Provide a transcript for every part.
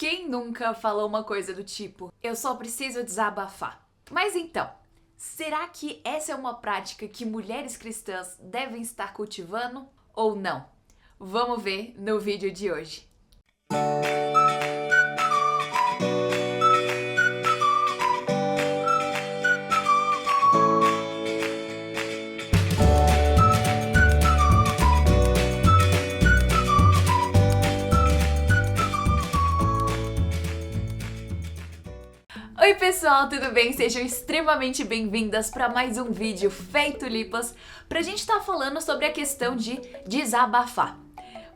Quem nunca falou uma coisa do tipo, eu só preciso desabafar? Mas então, será que essa é uma prática que mulheres cristãs devem estar cultivando ou não? Vamos ver no vídeo de hoje. Oi pessoal, tudo bem? Sejam extremamente bem-vindas para mais um vídeo feito lipas pra gente estar falando sobre a questão de desabafar.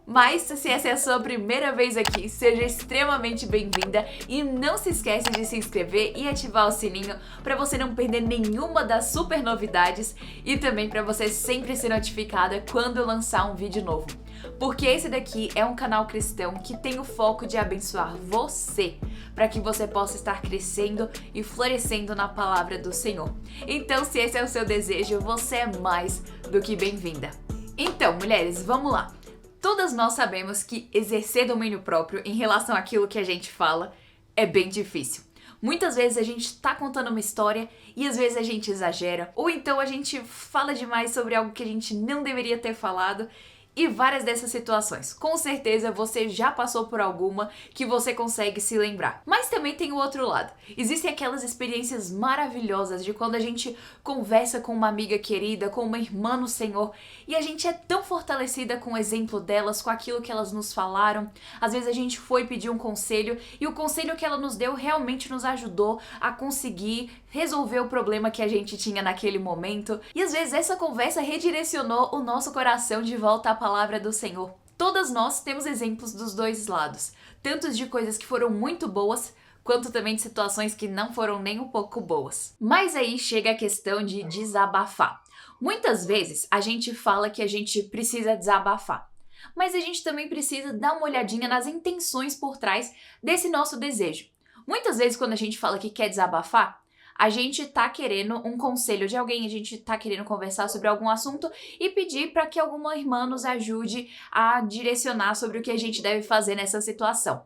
Mas se essa é a sua primeira vez aqui, seja extremamente bem-vinda e não se esquece de se inscrever e ativar o sininho para você não perder nenhuma das super novidades e também para você sempre ser notificada quando eu lançar um vídeo novo. Porque esse daqui é um canal cristão que tem o foco de abençoar você, para que você possa estar crescendo e florescendo na palavra do Senhor. Então, se esse é o seu desejo, você é mais do que bem-vinda. Então, mulheres, vamos lá. Todas nós sabemos que exercer domínio próprio em relação àquilo que a gente fala é bem difícil. Muitas vezes a gente tá contando uma história e às vezes a gente exagera, ou então a gente fala demais sobre algo que a gente não deveria ter falado. E várias dessas situações, com certeza você já passou por alguma que você consegue se lembrar. Mas também tem o outro lado. Existem aquelas experiências maravilhosas de quando a gente conversa com uma amiga querida, com uma irmã no Senhor, e a gente é tão fortalecida com o exemplo delas, com aquilo que elas nos falaram. Às vezes a gente foi pedir um conselho e o conselho que ela nos deu realmente nos ajudou a conseguir resolver o problema que a gente tinha naquele momento. E às vezes essa conversa redirecionou o nosso coração de volta à palavra do Senhor. Todas nós temos exemplos dos dois lados, tanto de coisas que foram muito boas, quanto também de situações que não foram nem um pouco boas. Mas aí chega a questão de desabafar. Muitas vezes a gente fala que a gente precisa desabafar, mas a gente também precisa dar uma olhadinha nas intenções por trás desse nosso desejo. Muitas vezes quando a gente fala que quer desabafar, a gente tá querendo um conselho de alguém, a gente tá querendo conversar sobre algum assunto e pedir para que alguma irmã nos ajude a direcionar sobre o que a gente deve fazer nessa situação.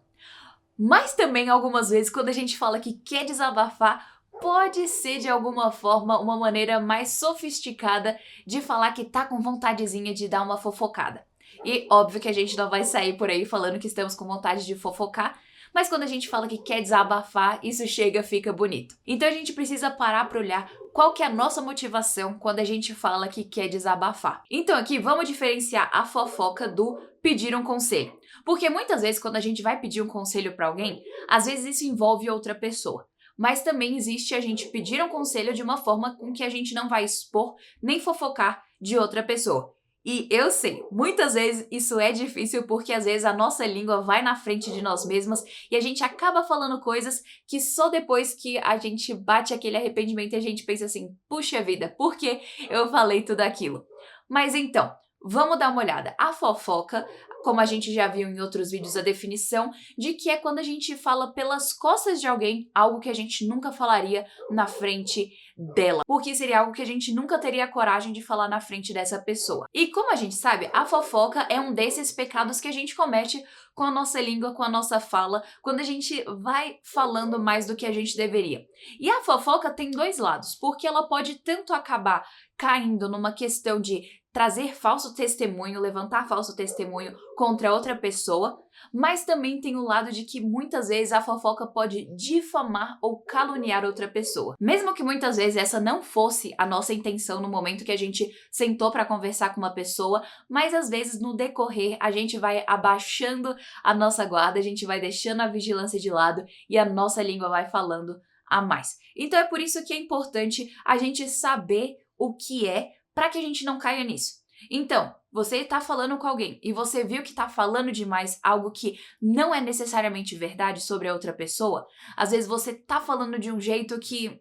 Mas também algumas vezes quando a gente fala que quer desabafar, pode ser de alguma forma uma maneira mais sofisticada de falar que tá com vontadezinha de dar uma fofocada. E óbvio que a gente não vai sair por aí falando que estamos com vontade de fofocar, mas quando a gente fala que quer desabafar, isso fica bonito. Então a gente precisa parar para olhar qual que é a nossa motivação quando a gente fala que quer desabafar. Então aqui vamos diferenciar a fofoca do pedir um conselho. Porque muitas vezes quando a gente vai pedir um conselho para alguém, às vezes isso envolve outra pessoa. Mas também existe a gente pedir um conselho de uma forma com que a gente não vai expor nem fofocar de outra pessoa. E eu sei, muitas vezes isso é difícil porque às vezes a nossa língua vai na frente de nós mesmas e a gente acaba falando coisas que só depois que a gente bate aquele arrependimento a gente pensa assim, puxa vida, por que eu falei tudo aquilo? Mas então, vamos dar uma olhada. A fofoca, como a gente já viu em outros vídeos, a definição de que é quando a gente fala pelas costas de alguém algo que a gente nunca falaria na frente dela, porque seria algo que a gente nunca teria coragem de falar na frente dessa pessoa. E como a gente sabe, a fofoca é um desses pecados que a gente comete com a nossa língua, com a nossa fala, quando a gente vai falando mais do que a gente deveria. E a fofoca tem dois lados, porque ela pode tanto acabar caindo numa questão de trazer falso testemunho, levantar falso testemunho contra outra pessoa, mas também tem o lado de que muitas vezes a fofoca pode difamar ou caluniar outra pessoa. Mesmo que muitas vezes essa não fosse a nossa intenção no momento que a gente sentou para conversar com uma pessoa, mas às vezes no decorrer a gente vai abaixando a nossa guarda, a gente vai deixando a vigilância de lado e a nossa língua vai falando a mais. Então é por isso que é importante a gente saber o que é para que a gente não caia nisso. Então, você tá falando com alguém e você viu que tá falando demais algo que não é necessariamente verdade sobre a outra pessoa, às vezes você tá falando de um jeito que,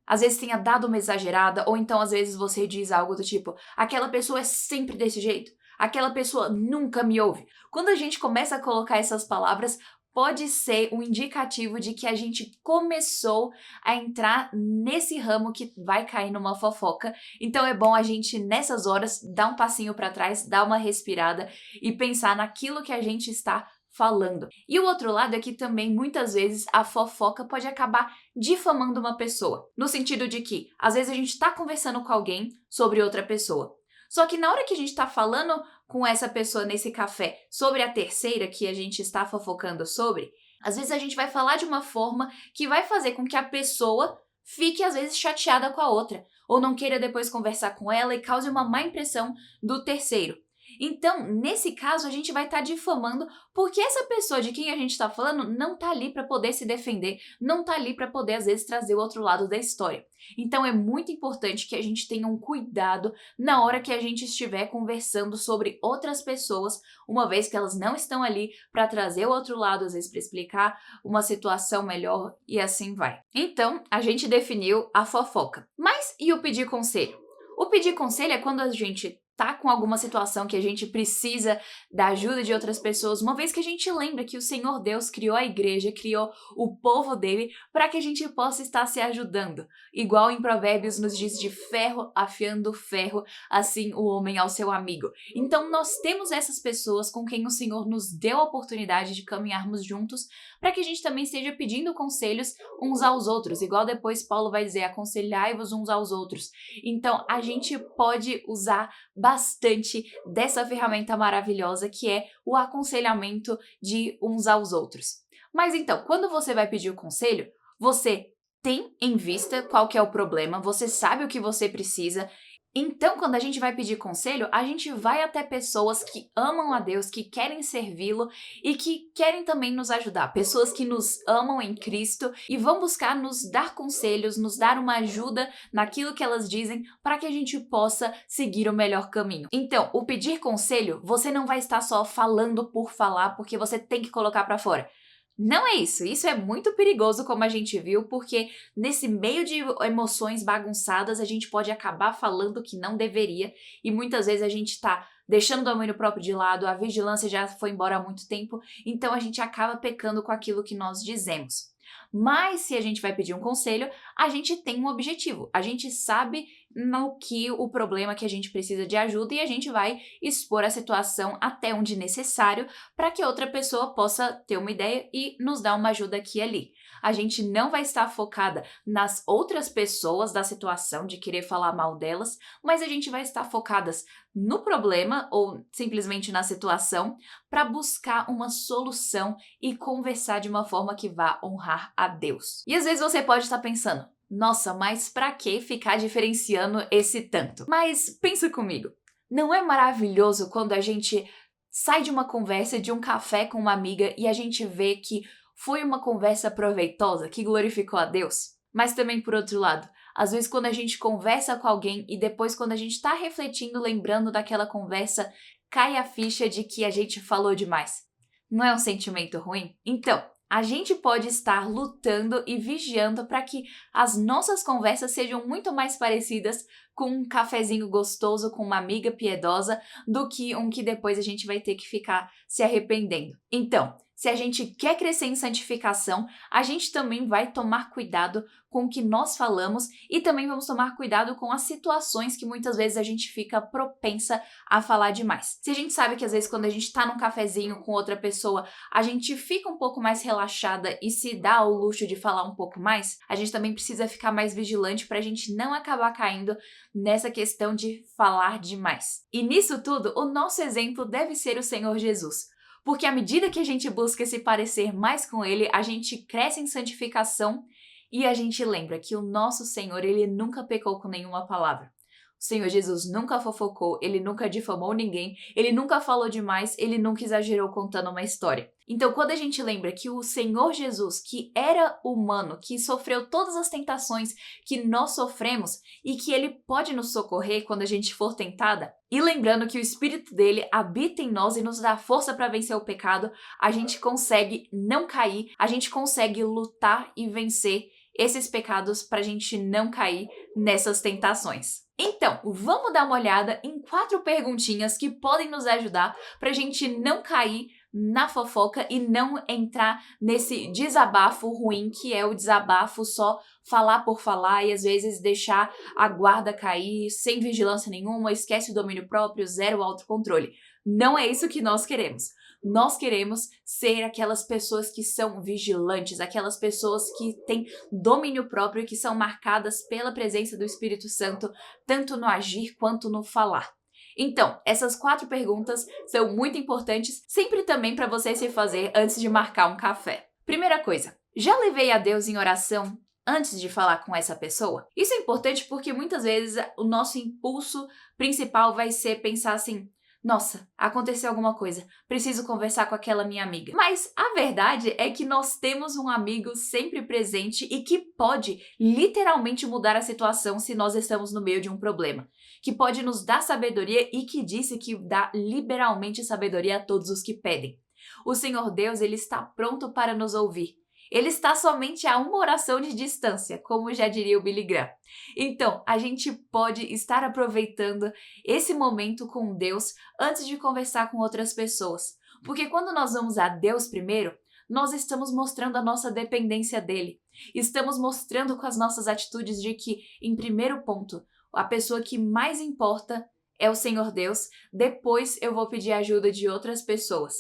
às vezes tenha dado uma exagerada, ou então às vezes você diz algo do tipo, aquela pessoa é sempre desse jeito, aquela pessoa nunca me ouve. Quando a gente começa a colocar essas palavras, pode ser um indicativo de que a gente começou a entrar nesse ramo que vai cair numa fofoca. Então é bom a gente, nessas horas, dar um passinho para trás, dar uma respirada e pensar naquilo que a gente está falando. E o outro lado é que também muitas vezes a fofoca pode acabar difamando uma pessoa, no sentido de que às vezes a gente está conversando com alguém sobre outra pessoa. Só que na hora que a gente está falando com essa pessoa nesse café sobre a terceira que a gente está fofocando sobre, às vezes a gente vai falar de uma forma que vai fazer com que a pessoa fique às vezes chateada com a outra, ou não queira depois conversar com ela e cause uma má impressão do terceiro. Então, nesse caso, a gente vai estar difamando porque essa pessoa de quem a gente está falando não está ali para poder se defender, não está ali para poder, às vezes, trazer o outro lado da história. Então, é muito importante que a gente tenha um cuidado na hora que a gente estiver conversando sobre outras pessoas, uma vez que elas não estão ali para trazer o outro lado, às vezes, para explicar uma situação melhor e assim vai. Então, a gente definiu a fofoca. Mas e o pedir conselho? O pedir conselho é quando a gente tá com alguma situação que a gente precisa da ajuda de outras pessoas, uma vez que a gente lembra que o Senhor Deus criou a igreja, criou o povo dele para que a gente possa estar se ajudando. Igual em Provérbios nos diz de ferro afiando ferro, assim o homem ao seu amigo. Então nós temos essas pessoas com quem o Senhor nos deu a oportunidade de caminharmos juntos, para que a gente também esteja pedindo conselhos uns aos outros, igual depois Paulo vai dizer, aconselhai-vos uns aos outros. Então a gente pode usar bastante dessa ferramenta maravilhosa que é o aconselhamento de uns aos outros. Mas então, quando você vai pedir o conselho, você tem em vista qual que é o problema, você sabe o que você precisa. Então, quando a gente vai pedir conselho, a gente vai até pessoas que amam a Deus, que querem servi-lo e que querem também nos ajudar. Pessoas que nos amam em Cristo e vão buscar nos dar conselhos, nos dar uma ajuda naquilo que elas dizem para que a gente possa seguir o melhor caminho. Então, o pedir conselho, você não vai estar só falando por falar, porque você tem que colocar para fora. Não é isso, isso é muito perigoso como a gente viu, porque nesse meio de emoções bagunçadas a gente pode acabar falando que não deveria e muitas vezes a gente tá deixando o domínio próprio de lado, a vigilância já foi embora há muito tempo, então a gente acaba pecando com aquilo que nós dizemos. Mas se a gente vai pedir um conselho, a gente tem um objetivo, a gente sabe no que o problema que a gente precisa de ajuda e a gente vai expor a situação até onde necessário para que outra pessoa possa ter uma ideia e nos dar uma ajuda aqui e ali. A gente não vai estar focada nas outras pessoas da situação, de querer falar mal delas, mas a gente vai estar focadas no problema ou simplesmente na situação para buscar uma solução e conversar de uma forma que vá honrar a Deus. E às vezes você pode estar pensando, nossa, mas pra que ficar diferenciando esse tanto? Mas pensa comigo, não é maravilhoso quando a gente sai de uma conversa, de um café com uma amiga e a gente vê que foi uma conversa proveitosa, que glorificou a Deus? Mas também por outro lado, às vezes quando a gente conversa com alguém e depois quando a gente tá refletindo, lembrando daquela conversa, cai a ficha de que a gente falou demais. Não é um sentimento ruim? Então, a gente pode estar lutando e vigiando para que as nossas conversas sejam muito mais parecidas com um cafezinho gostoso com uma amiga piedosa do que um que depois a gente vai ter que ficar se arrependendo. Então, se a gente quer crescer em santificação, a gente também vai tomar cuidado com o que nós falamos e também vamos tomar cuidado com as situações que muitas vezes a gente fica propensa a falar demais. Se a gente sabe que às vezes quando a gente tá num cafezinho com outra pessoa, a gente fica um pouco mais relaxada e se dá ao luxo de falar um pouco mais, a gente também precisa ficar mais vigilante pra gente não acabar caindo nessa questão de falar demais. E nisso tudo, o nosso exemplo deve ser o Senhor Jesus. Porque à medida que a gente busca se parecer mais com Ele, a gente cresce em santificação e a gente lembra que o nosso Senhor, Ele nunca pecou com nenhuma palavra. O Senhor Jesus nunca fofocou, Ele nunca difamou ninguém, Ele nunca falou demais, Ele nunca exagerou contando uma história. Então, quando a gente lembra que o Senhor Jesus, que era humano, que sofreu todas as tentações que nós sofremos e que Ele pode nos socorrer quando a gente for tentada, e lembrando que o Espírito dele habita em nós e nos dá força para vencer o pecado, a gente consegue não cair, a gente consegue lutar e vencer esses pecados para a gente não cair nessas tentações. Então, vamos dar uma olhada em 4 perguntinhas que podem nos ajudar para a gente não cair na fofoca e não entrar nesse desabafo ruim que é o desabafo só falar por falar e às vezes deixar a guarda cair sem vigilância nenhuma, esquece o domínio próprio, zero autocontrole. Não é isso que nós queremos. Nós queremos ser aquelas pessoas que são vigilantes, aquelas pessoas que têm domínio próprio e que são marcadas pela presença do Espírito Santo, tanto no agir quanto no falar. Então, essas 4 perguntas são muito importantes, sempre também para você se fazer antes de marcar um café. Primeira coisa, já levei a Deus em oração antes de falar com essa pessoa? Isso é importante porque muitas vezes o nosso impulso principal vai ser pensar assim: nossa, aconteceu alguma coisa, preciso conversar com aquela minha amiga. Mas a verdade é que nós temos um amigo sempre presente e que pode literalmente mudar a situação se nós estamos no meio de um problema, que pode nos dar sabedoria e que disse que dá liberalmente sabedoria a todos os que pedem. O Senhor Deus, ele está pronto para nos ouvir. Ele está somente a uma oração de distância, como já diria o Billy Graham. Então, a gente pode estar aproveitando esse momento com Deus antes de conversar com outras pessoas. Porque quando nós vamos a Deus primeiro, nós estamos mostrando a nossa dependência dele. Estamos mostrando com as nossas atitudes de que, em primeiro ponto, a pessoa que mais importa é o Senhor Deus, depois eu vou pedir ajuda de outras pessoas.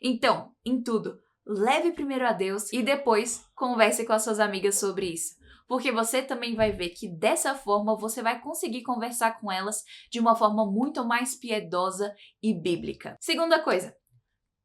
Então, em tudo, leve primeiro a Deus e depois converse com as suas amigas sobre isso. Porque você também vai ver que dessa forma você vai conseguir conversar com elas de uma forma muito mais piedosa e bíblica. Segunda coisa,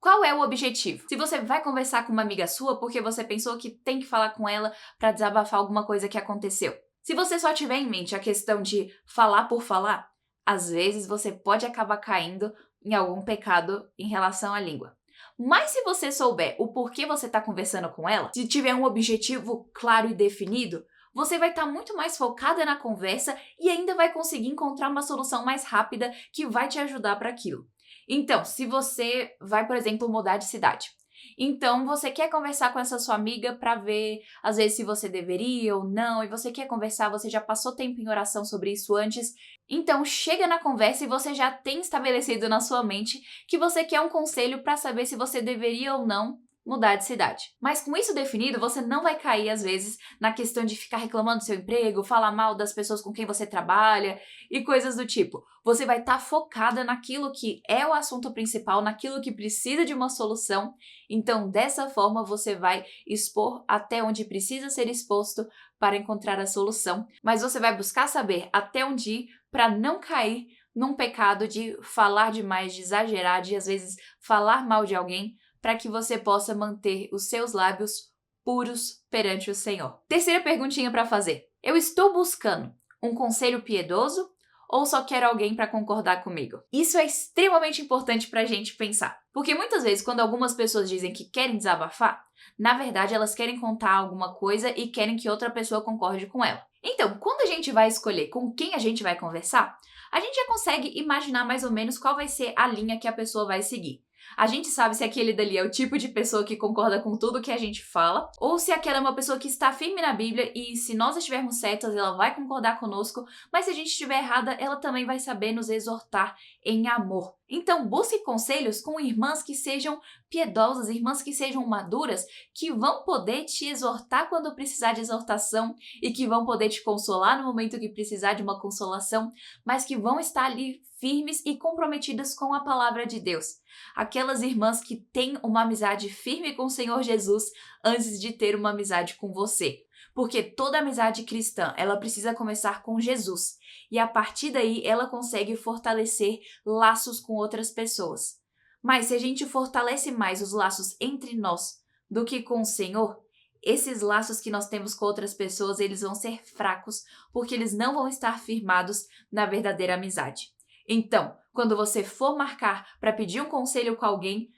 qual é o objetivo? Se você vai conversar com uma amiga sua porque você pensou que tem que falar com ela para desabafar alguma coisa que aconteceu. Se você só tiver em mente a questão de falar por falar, às vezes você pode acabar caindo em algum pecado em relação à língua. Mas se você souber o porquê você está conversando com ela, se tiver um objetivo claro e definido, você vai estar muito mais focada na conversa e ainda vai conseguir encontrar uma solução mais rápida que vai te ajudar para aquilo. Então, se você vai, por exemplo, mudar de cidade, então você quer conversar com essa sua amiga para ver, às vezes, se você deveria ou não, e você quer conversar, você já passou tempo em oração sobre isso antes, então chega na conversa e você já tem estabelecido na sua mente que você quer um conselho para saber se você deveria ou não mudar de cidade. Mas com isso definido, você não vai cair, às vezes, na questão de ficar reclamando do seu emprego, falar mal das pessoas com quem você trabalha e coisas do tipo. Você vai estar focada naquilo que é o assunto principal, naquilo que precisa de uma solução. Então, dessa forma, você vai expor até onde precisa ser exposto para encontrar a solução. Mas você vai buscar saber até onde ir para não cair num pecado de falar demais, de exagerar, de, às vezes, falar mal de alguém, para que você possa manter os seus lábios puros perante o Senhor. Terceira perguntinha para fazer. Eu estou buscando um conselho piedoso ou só quero alguém para concordar comigo? Isso é extremamente importante para a gente pensar. Porque muitas vezes, quando algumas pessoas dizem que querem desabafar, na verdade elas querem contar alguma coisa e querem que outra pessoa concorde com ela. Então, quando a gente vai escolher com quem a gente vai conversar, a gente já consegue imaginar mais ou menos qual vai ser a linha que a pessoa vai seguir. A gente sabe se aquele dali é o tipo de pessoa que concorda com tudo que a gente fala, ou se aquela é uma pessoa que está firme na Bíblia e se nós estivermos certas, ela vai concordar conosco, mas se a gente estiver errada, ela também vai saber nos exortar em amor. Então, busque conselhos com irmãs que sejam piedosas, irmãs que sejam maduras, que vão poder te exortar quando precisar de exortação e que vão poder te consolar no momento que precisar de uma consolação, mas que vão estar ali firmes e comprometidas com a palavra de Deus. Aquelas irmãs que têm uma amizade firme com o Senhor Jesus antes de ter uma amizade com você. Porque toda amizade cristã, ela precisa começar com Jesus. E a partir daí, ela consegue fortalecer laços com outras pessoas. Mas se a gente fortalece mais os laços entre nós do que com o Senhor, esses laços que nós temos com outras pessoas, eles vão ser fracos, porque eles não vão estar firmados na verdadeira amizade. Então, quando você for marcar para pedir um conselho com alguém,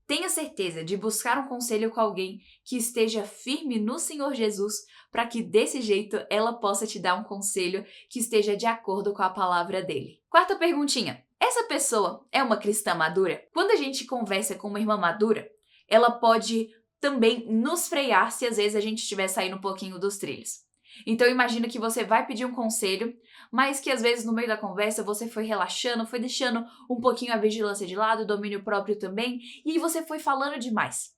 tenha certeza de buscar um conselho com alguém que esteja firme no Senhor Jesus, para que desse jeito ela possa te dar um conselho que esteja de acordo com a palavra dele. Quarta perguntinha. Essa pessoa é uma cristã madura? Quando a gente conversa com uma irmã madura, ela pode também nos frear se às vezes a gente estiver saindo um pouquinho dos trilhos. Então imagina que você vai pedir um conselho, mas que às vezes no meio da conversa você foi relaxando, foi deixando um pouquinho a vigilância de lado, o domínio próprio também, e aí você foi falando demais.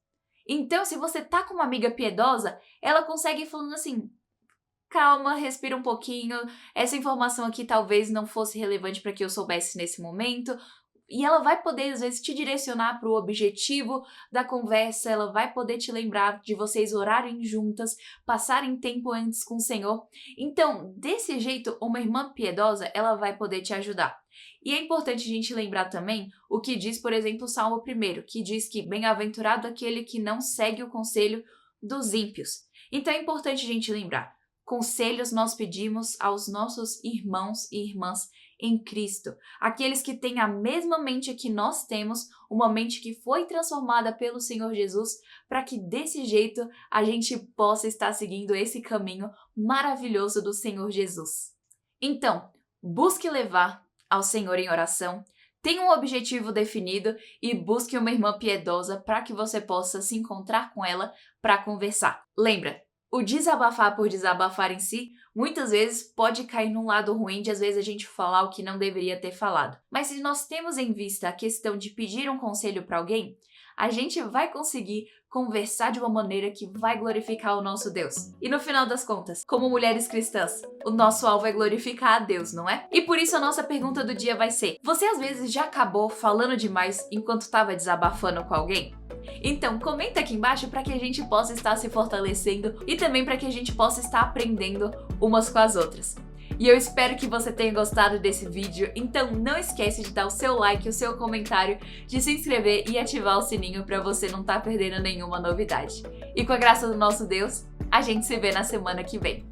Então, se você tá com uma amiga piedosa, ela consegue ir falando assim: calma, respira um pouquinho, essa informação aqui talvez não fosse relevante para que eu soubesse nesse momento. E ela vai poder, às vezes, te direcionar para o objetivo da conversa, ela vai poder te lembrar de vocês orarem juntas, passarem tempo antes com o Senhor. Então, desse jeito, uma irmã piedosa, ela vai poder te ajudar. E é importante a gente lembrar também o que diz, por exemplo, o Salmo 1, que diz que bem-aventurado aquele que não segue o conselho dos ímpios. Então é importante a gente lembrar, conselhos nós pedimos aos nossos irmãos e irmãs em Cristo, aqueles que têm a mesma mente que nós temos, uma mente que foi transformada pelo Senhor Jesus, para que desse jeito a gente possa estar seguindo esse caminho maravilhoso do Senhor Jesus. Então, busque levar ao Senhor em oração, tenha um objetivo definido e busque uma irmã piedosa para que você possa se encontrar com ela para conversar. Lembra, o desabafar por desabafar em si, muitas vezes pode cair num lado ruim de às vezes a gente falar o que não deveria ter falado. Mas se nós temos em vista a questão de pedir um conselho para alguém, a gente vai conseguir conversar de uma maneira que vai glorificar o nosso Deus. E no final das contas, como mulheres cristãs, o nosso alvo é glorificar a Deus, não é? E por isso a nossa pergunta do dia vai ser: você às vezes já acabou falando demais enquanto estava desabafando com alguém? Então, comenta aqui embaixo para que a gente possa estar se fortalecendo e também para que a gente possa estar aprendendo umas com as outras. E eu espero que você tenha gostado desse vídeo, então não esquece de dar o seu like, o seu comentário, de se inscrever e ativar o sininho para você não estar perdendo nenhuma novidade. E com a graça do nosso Deus, a gente se vê na semana que vem.